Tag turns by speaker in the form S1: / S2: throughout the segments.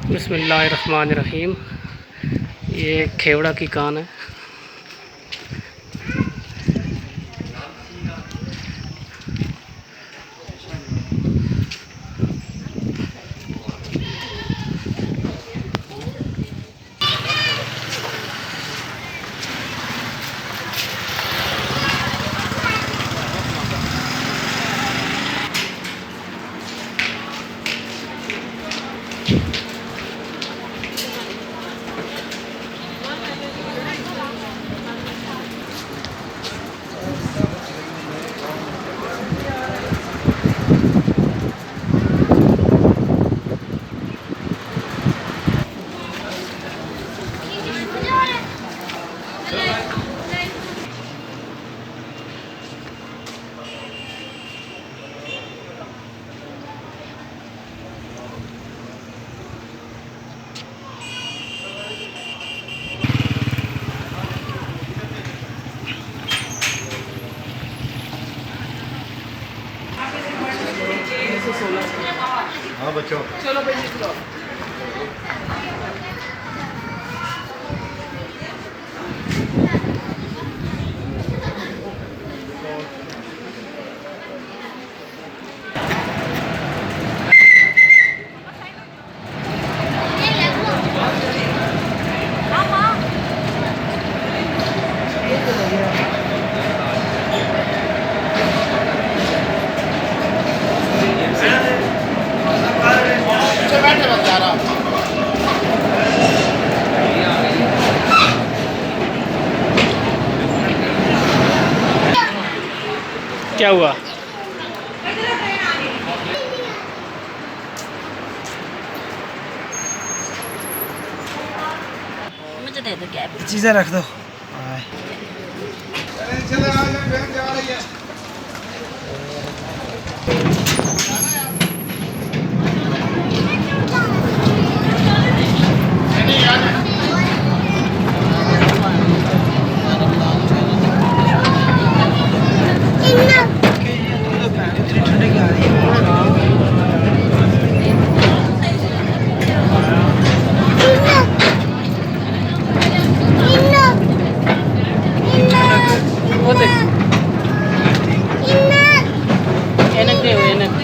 S1: बिस्मिल्लाहिर्रहमानिर्रहीम। ये खेवड़ा की कान है।
S2: हाँ बच्चों चलो
S1: क्या हुआ?
S3: मुझे दे दो क्या
S2: चीज़ें रख दो।
S1: वो देख एनक दे एनक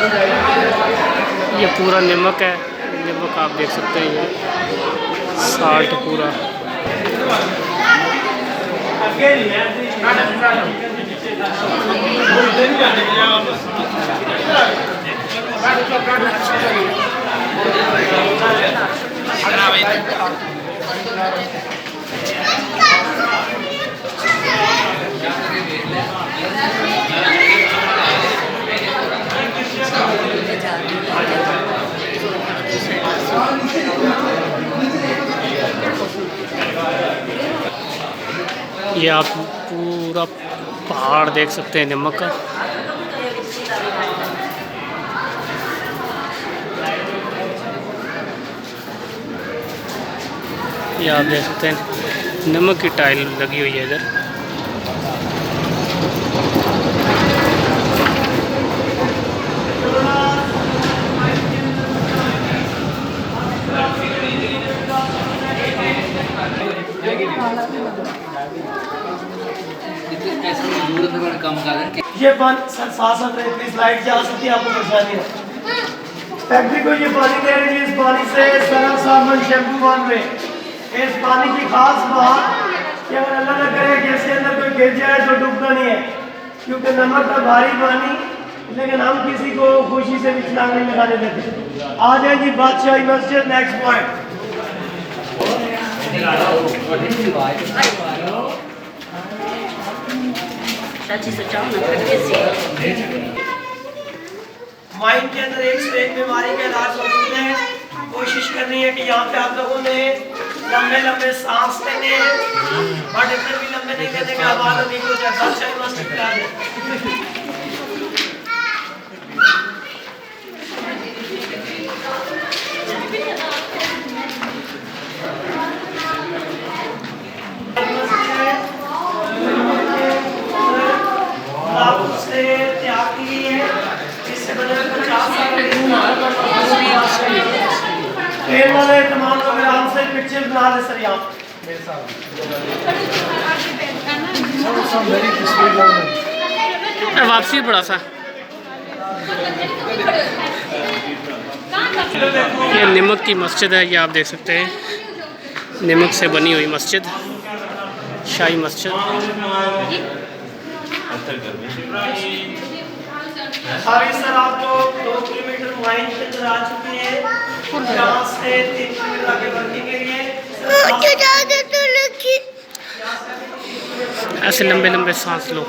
S1: ये पूरा नमक है, नमक आप देख सकते हैं, ये साल्ट पूरा। ये आप पूरा पहाड़ देख सकते हैं नमक का। ये आप देख सकते हैं नमक की टाइल लगी हुई है इधर।
S2: ये पानी सर साथ प्लीज लाइट जा सकती है, आपको परेशानी है। फैक्ट्री को ये पानी दे रही है, इस पानी से सरफ साबुन शैम्पू बन रहे। इस पानी की खास बात कि अगर अल्लाह न करे कि इसके अंदर कोई गिर जाए तो डूबना नहीं है, क्योंकि नमक का भारी पानी, लेकिन हम किसी को खुशी से भी छलांग नहीं लगाने देते। आ जाए जी बादशाही मस्जिद, नेक्स्ट पॉइंट। माइंड के अंदर एक से एक बीमारी का इलाज मौजूद है। कोशिश करनी है कि यहाँ पे आप लोगों ने लंबे लंबे सांस लेने हैं, बट इतने भी लंबे नहीं लेने के आवाज नहीं हो जाए। बादशाही मस्जिद करा दें। ट्रेन वाले तमाम लोग आराम से पिक्चर बना ले सर। यहाँ
S1: वापसी बड़ा सा ये नमक की मस्जिद है, ये आप देख सकते हैं नमक से बनी हुई मस्जिद, शाही मस्जिद।
S2: अभी सर आप लोग 2 किलोमीटर माइंड के अंदर आ चुके हैं। यहाँ से 3 किलोमीटर आगे बढ़ने के लिए
S1: ऐसे लंबे लंबे सांस लो।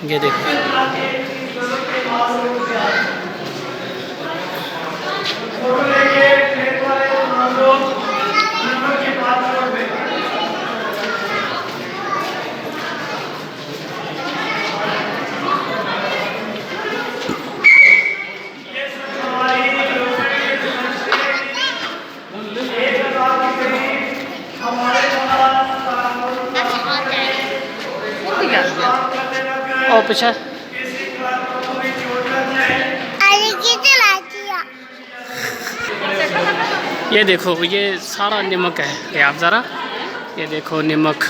S1: ये देखो और पीछे ये देखो, ये सारा नमक है। ये आप ज़रा ये देखो नमक।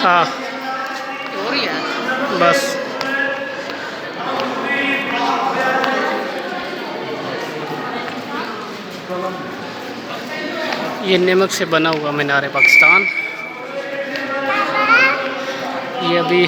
S1: हाँ बस ये नमक से बना हुआ मीनार पाकिस्तान। ये अभी